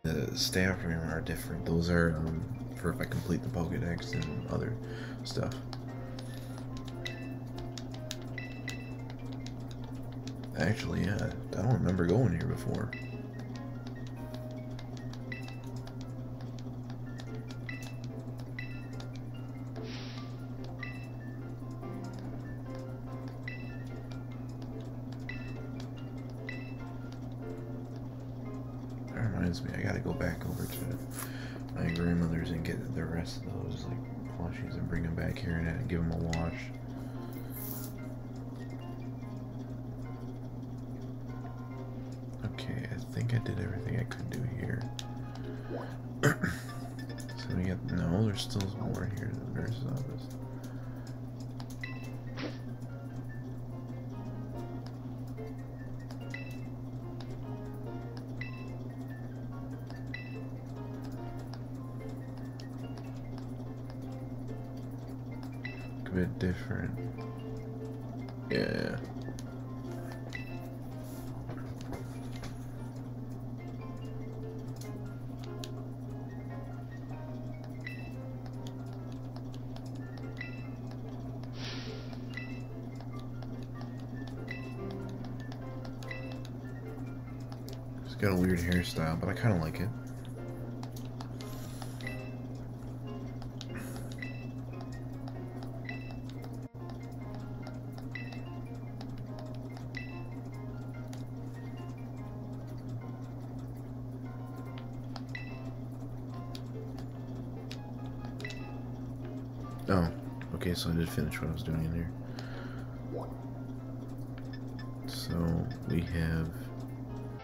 The staff room are different. Those are for if I complete the Pokedex and other stuff. Actually, yeah, I don't remember going here before. That reminds me, I gotta go back over to my grandmother's and get the rest of those like plushies and bring them back here and give them a wash. Okay, I think I did everything I could do here. So we got, no, there's still more here to the nurse's office. A bit different. Yeah. It's got a weird hairstyle, but I kind of like it. Oh, okay, so I did finish what I was doing in here. So we have,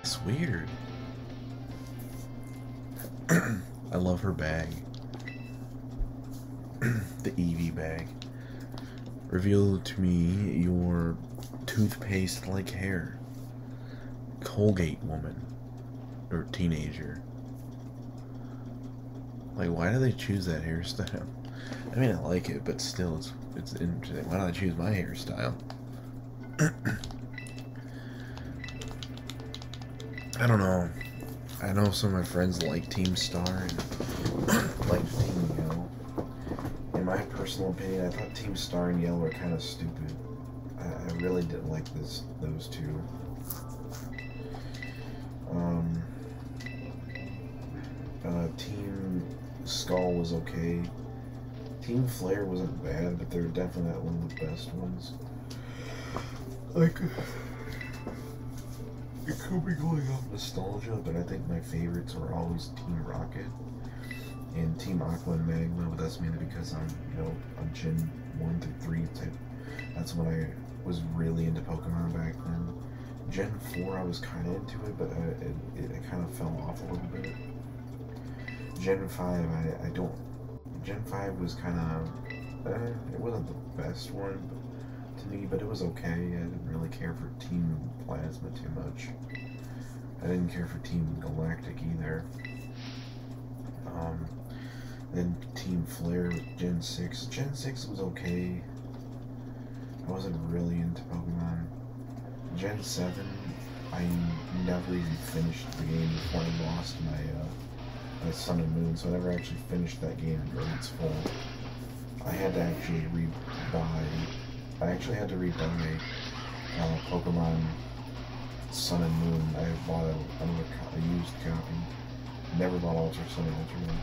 it's weird. I love her bag. The Eevee bag. Reveal to me your toothpaste-like hair. Colgate woman. Or teenager. Like, why do they choose that hairstyle? I mean, I like it, but still, it's interesting. Why don't I choose my hairstyle? I don't know. I know some of my friends like Team Star and like Team Yellow. In my personal opinion, I thought Team Star and Yellow were kind of stupid. I really didn't like those two. Team Skull was okay. Team Flare wasn't bad, but they're definitely not one of the best ones. Like, it could be going off nostalgia, but I think my favorites were always Team Rocket and Team Aqua and Magma, but that's mainly because I'm, you know, I'm Gen 1 through 3 type. That's when I was really into Pokemon back then. Gen 4 I was kind of into it, but it kind of fell off a little bit. Gen 5, I don't... Gen 5 was kind of... it wasn't the best one to me, but it was okay. I didn't really care for Team Plasma too much. I didn't care for Team Galactic either. Then Team Flare with Gen 6. Gen 6 was okay. I wasn't really into Pokemon. Gen 7, I never even finished the game before I lost my Sun and Moon, so I never actually finished that game in its full. I had to actually rebuy. I actually had to rebuy Pokemon Sun and Moon. I bought a used copy. Never bought Ultra Sun and Ultra Moon.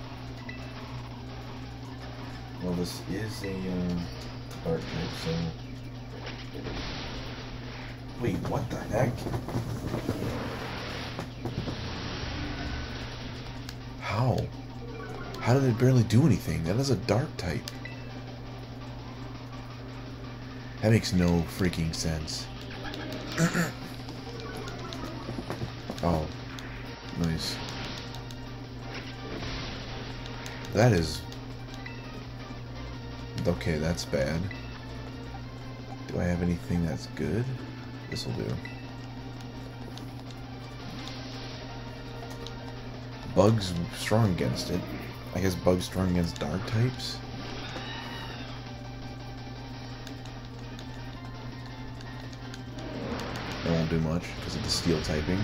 Well, this is a dark type, so. Wait, what the heck? How? How did it barely do anything? That is a dark type. That makes no freaking sense. Oh. Nice. That is... Okay, that's bad. Do I have anything that's good? This'll do. Bug's strong against it. I guess Bug's strong against dark types. That won't do much because of the steel typing.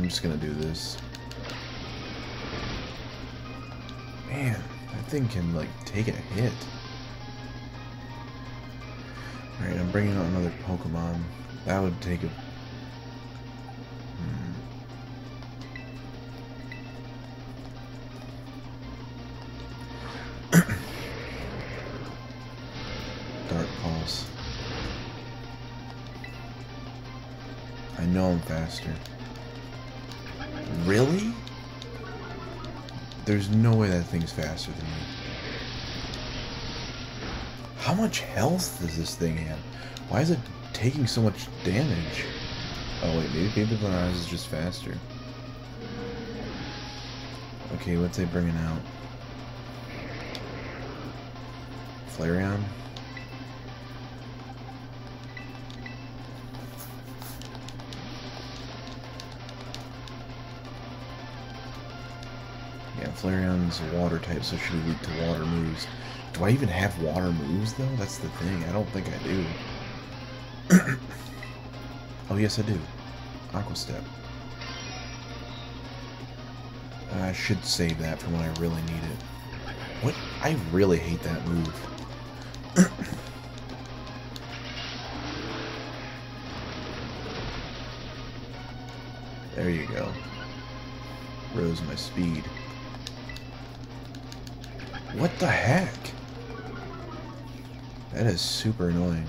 I'm just gonna do this. Man, that thing can, like, take a hit. Alright, I'm bringing out another Pokemon. That would take a... Dark Pulse. I know I'm faster. Really? There's no way that thing's faster than me. How much health does this thing have? Why is it taking so much damage? Oh wait, maybe Bananas is just faster. Okay, what's they bringing out? Flareon? Yeah, Flareon's a water type, so it should be weak to water moves. Do I even have water moves, though? That's the thing. I don't think I do. Oh, yes, I do. Aqua Step. I should save that for when I really need it. What? I really hate that move. There you go. Rose my speed. What the heck? That is super annoying.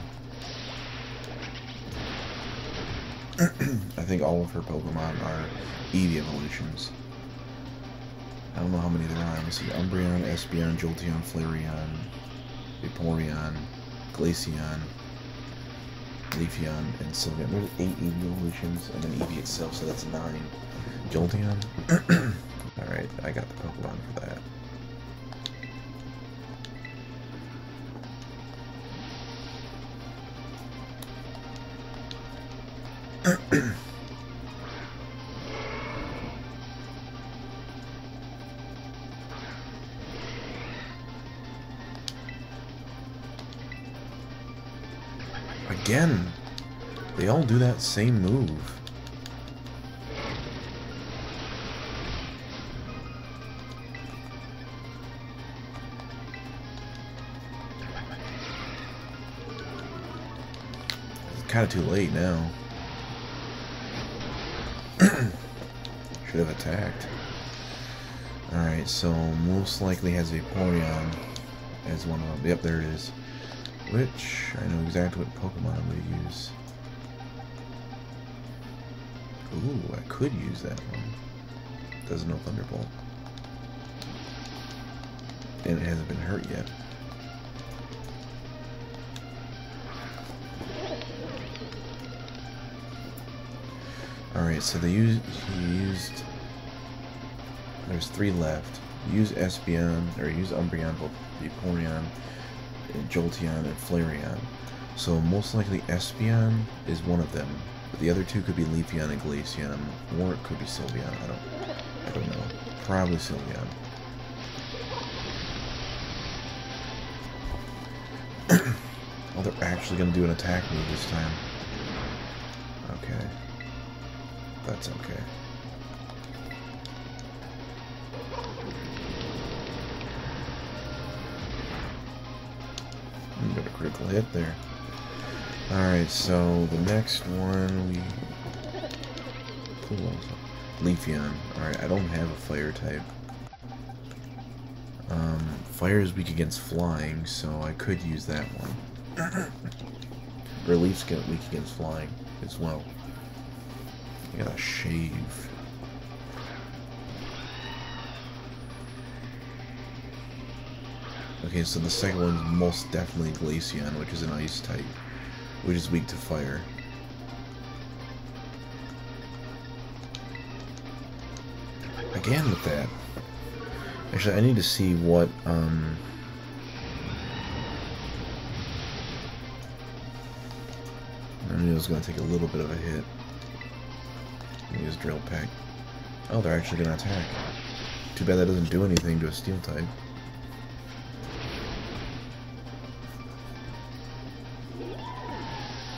I think all of her Pokemon are Eevee evolutions. I don't know how many there are. Let me see. Umbreon, Espeon, Jolteon, Flareon, Vaporeon, Glaceon, Leafeon, and Sylveon. There's 8 Eevee evolutions, and then Eevee itself, so that's 9. Jolteon. Alright, I got the Pokemon for that. Again, they all do that same move. It's kind of too late now. Should have attacked. Alright, so most likely has Vaporeon as one of them. Yep, there it is. Which, I know exactly what Pokemon I'm going to use. Ooh, I could use that one. Doesn't know Thunderbolt. And it hasn't been hurt yet. Alright, so he used... There's 3 left. Use Espeon, or use Umbreon, Vaporeon, Jolteon, and Flareon. So most likely Espeon is one of them. But the other 2 could be Leafeon and Glaceon, or it could be Sylveon. I don't know. Probably Sylveon. Oh, they're actually going to do an attack move this time. Okay. That's okay. Got a critical hit there. Alright, so the next one Leafeon. Alright, I don't have a fire type. Fire is weak against flying, so I could use that one. Or Leaf's weak against flying as well. I gotta shave. Okay, so the second one's most definitely Glaceon, which is an ice type, which is weak to fire. Again with that. Actually, I need to see what, I knew it was going to take a little bit of a hit. Use Drill Peck. Oh, they're actually going to attack. Too bad that doesn't do anything to a Steel type.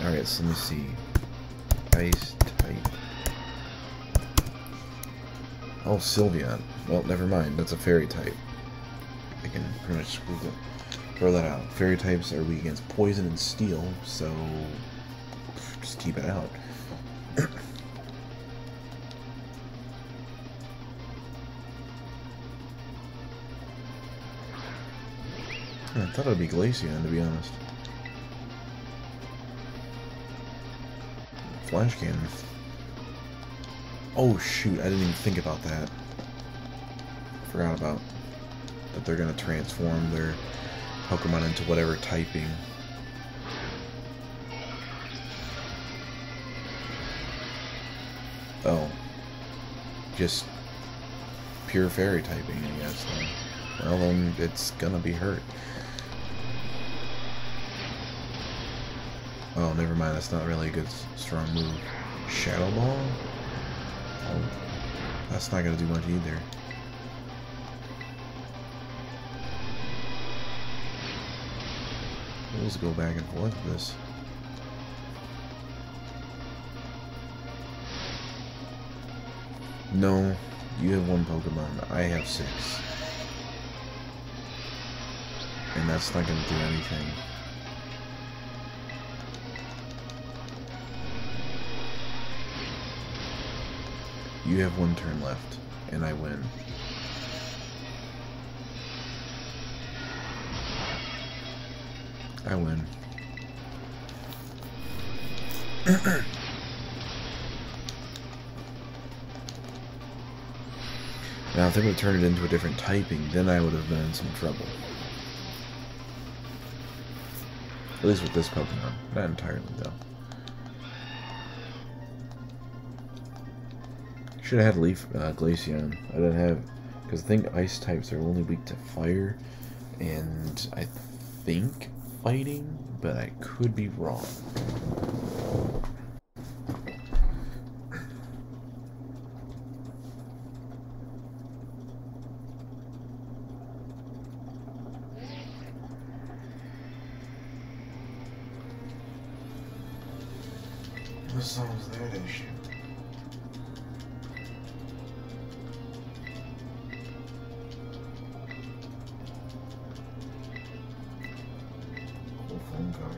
Alright, so let me see. Ice type. Oh, Sylveon. Well, never mind. That's a fairy type. I can pretty much throw that out. Fairy types are weak against poison and steel, so just keep it out. I thought it would be Glaceon, to be honest. Flash Cannon. Oh shoot, I didn't even think about that. Forgot about that they're gonna transform their Pokemon into whatever typing. Oh. Just pure fairy typing, I guess. Then. Well, then it's gonna be hurt. Oh, never mind. That's not really a good, strong move. Shadow Ball? Oh, that's not gonna do much either. We'll just go back and forth with this. No, you have one Pokemon. I have 6. And that's not gonna do anything. You have 1 turn left, and I win. I win. Now, if they would have turned it into a different typing, then I would have been in some trouble. At least with this Pokemon. Not entirely, though. Should have had Leaf Glaceon. I didn't have, because I think Ice types are only weak to Fire, and I think Fighting, but I could be wrong. What solves that issue? Phone card.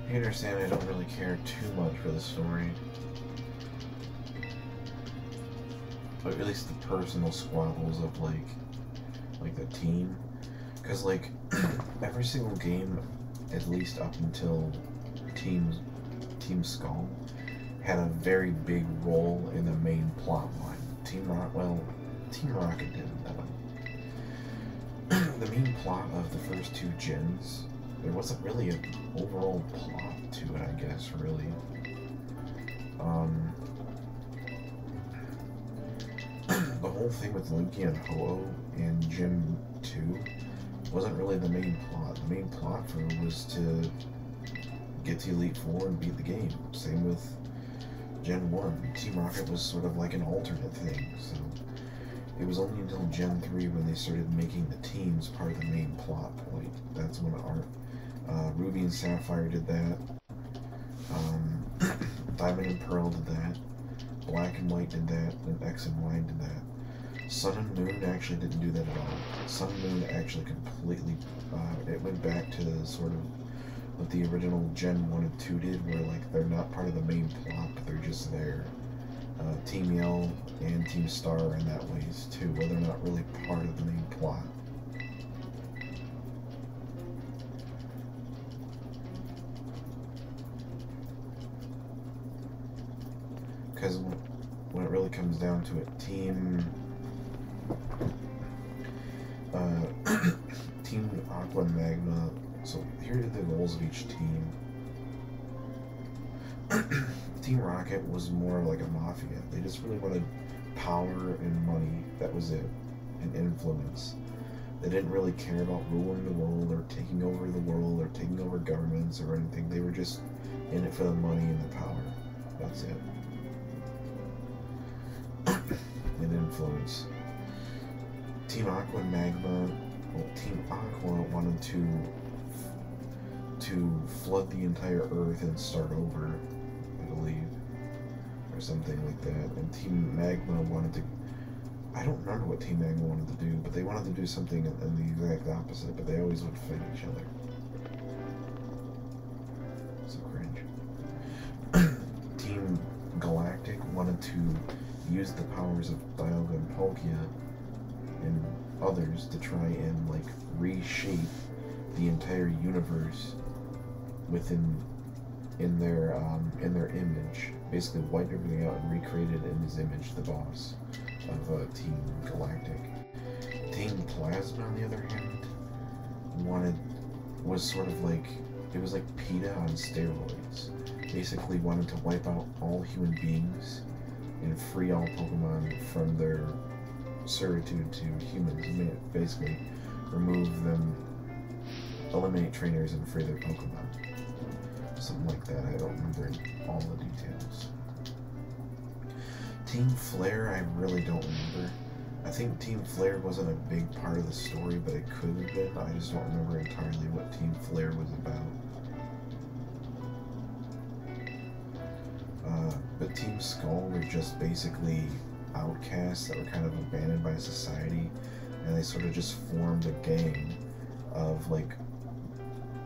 You understand I don't really care too much for the story. But at least the personal squabbles of like the team. Because like every single game, at least up until Team Skull, had a very big role in the main plot line. Team Rocket didn't. The main plot of the first 2 gens, there wasn't really an overall plot to it, I guess, really. The whole thing with Lugia and Ho-Oh in Gen 2 wasn't really the main plot. The main plot for it was to get to Elite Four and beat the game. Same with Gen 1. Team Rocket was sort of like an alternate thing, so it was only until Gen 3 when they started making the teams part of the main plot point. That's when Ruby and Sapphire did that. Diamond and Pearl did that. Black and White did that. And X and Y did that. Sun and Moon actually didn't do that at all. Sun and Moon actually completely, it went back to the sort of what the original Gen 1 and 2 did, where like they're not part of the main plot, but they're just there. Team Yell and Team Star are in that ways too, where they're not really part of the main plot. Because when it really comes down to it, Team Aqua and Magma, so here are the goals of each team. Team Rocket was more like a mafia. They just really wanted power and money. That was it. And influence. They didn't really care about ruling the world or taking over the world or taking over governments or anything. They were just in it for the money and the power. That's it. And influence. Team Aqua and Magma, well, Team Aqua wanted to flood the entire Earth and start over, I believe, or something like that. And Team Magma wanted to, I don't remember what Team Magma wanted to do, but they wanted to do something in the exact opposite, but they always would fight each other. So cringe. Team Galactic wanted to use the powers of Dialga and Palkia and others to try and like reshape the entire universe in their image. Basically wiped everything out and recreated in his image the boss of Team Galactic. Team Plasma, on the other hand, was sort of like, it was like PETA on steroids. Basically wanted to wipe out all human beings and free all Pokemon from their servitude to humans. I mean, basically remove them, eliminate trainers and free their Pokemon. Something like that. I don't remember all the details. Team Flare, I really don't remember. I think Team Flare wasn't a big part of the story, but it could have been. I just don't remember entirely what Team Flare was about. But Team Skull were just basically outcasts that were kind of abandoned by society, and they sort of just formed a gang of, like,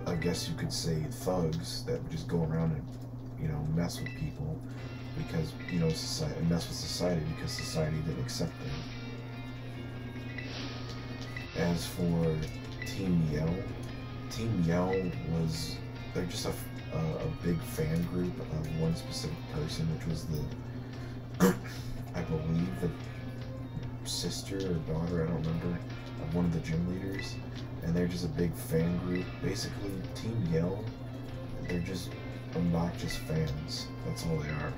I guess you could say thugs that would just go around and, you know, mess with people because, you know, mess with society because society didn't accept them. As for Team Yell was, they're just a big fan group of one specific person, which was the, I believe, the sister or daughter, I don't remember, of one of the gym leaders. And they're just a big fan group. Basically, Team Yell, they're just obnoxious fans. That's all they are.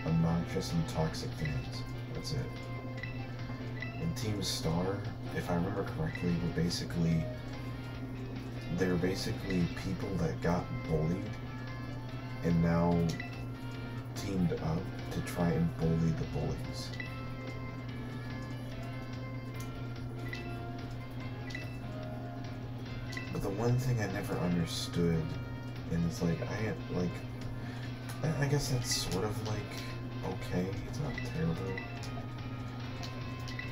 Obnoxious and toxic fans. That's it. And Team Star, if I remember correctly, they were basically people that got bullied and now teamed up to try and bully the bullies. But the one thing I never understood, and it's like, I guess that's sort of like, okay, it's not terrible.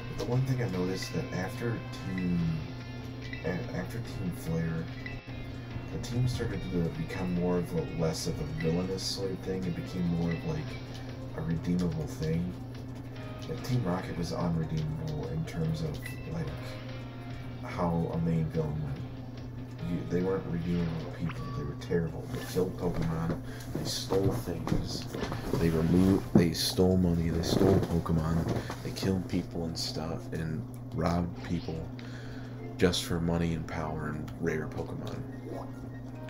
But the one thing I noticed that after Team Flare, the team started to become more of less of a villainous sort of thing. It became more of like a redeemable thing. And Team Rocket was unredeemable in terms of like how a main villain went. They weren't redeemable people. They were terrible. They killed Pokemon. They stole things. They stole money. They stole Pokemon. They killed people and stuff and robbed people just for money and power and rare Pokemon.